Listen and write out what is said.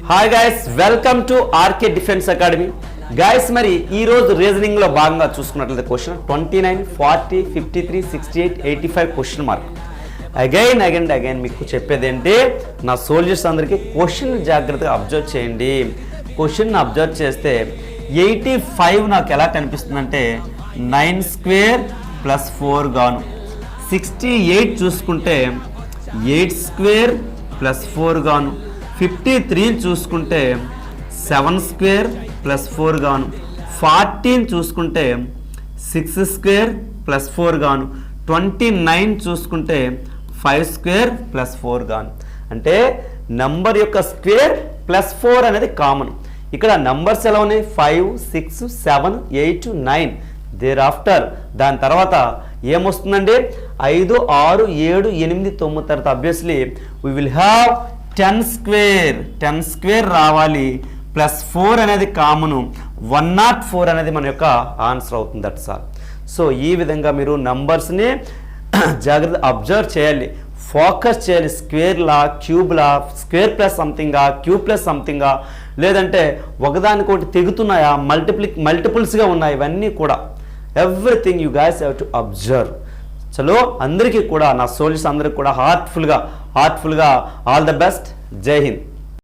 Hi guys, welcome to RK defence academy. Guys, మరి ఈ రోజు రీజనింగ్ లో భాగంగా చూసుకున్నట్లయితే క్వశ్చన్ 29, 40, 53, 68, 85 క్వశ్చన్ మార్క్. అగైన్ మీకు చెప్పేది ఏంటి, నా సోల్జర్స్ అందరికీ క్వశ్చన్ జాగ్రత్తగా అబ్జర్వ్ చేయండి. క్వశ్చన్ అబ్జర్వ్ చేస్తే 85 నాకు ఎలా కనిపిస్తుందంటే 9 స్క్వేర్ ప్లస్ 4 గాను, 68 చూసుకుంటే 8 స్క్వేర్ ప్లస్ 4 గాను, 53 చూసుకుంటే 7 స్క్వేర్ ప్లస్ 4 గాను, 14 చూసుకుంటే 6 స్క్వేర్ ప్లస్ 4 గాను, 29 చూసుకుంటే 5 స్క్వేర్ ప్లస్ 4 గాను. అంటే నంబర్ యొక్క స్క్వేర్ ప్లస్ 4 అనేది కామన్. ఇక్కడ నంబర్స్ ఎలా ఉన్నాయి, 5, 6, 7, 8, 9. దేర్ ఆఫ్టర్ దాని తర్వాత ఏమొస్తుందండి, 5, 6, 7, 8, 9 తర్వాత obviously we will have 10 square రావాలి, ప్లస్ 4 అనేది కామను, 104 అనేది మన యొక్క ఆన్సర్ అవుతుంది. That's all. సో ఈ విధంగా మీరు నంబర్స్ని జాగ్రత్త అబ్జర్వ్ చేయాలి, ఫోకస్ చేయాలి. స్క్వేర్లా, క్యూబ్లా, స్క్వేర్ ప్లస్ సంథింగా, క్యూబ్ ప్లస్ సంథింగా, లేదంటే ఒకదానికొకటి తెగుతున్నాయా, మల్టిపుల్స్గా ఉన్నాయి, ఇవన్నీ కూడా everything you guys have to observe. చలో, అందరికీ కూడా, నా సోల్జర్స్ అందరికీ కూడా హార్ట్ఫుల్గా ఆల్ ద బెస్ట్. జై హింద్.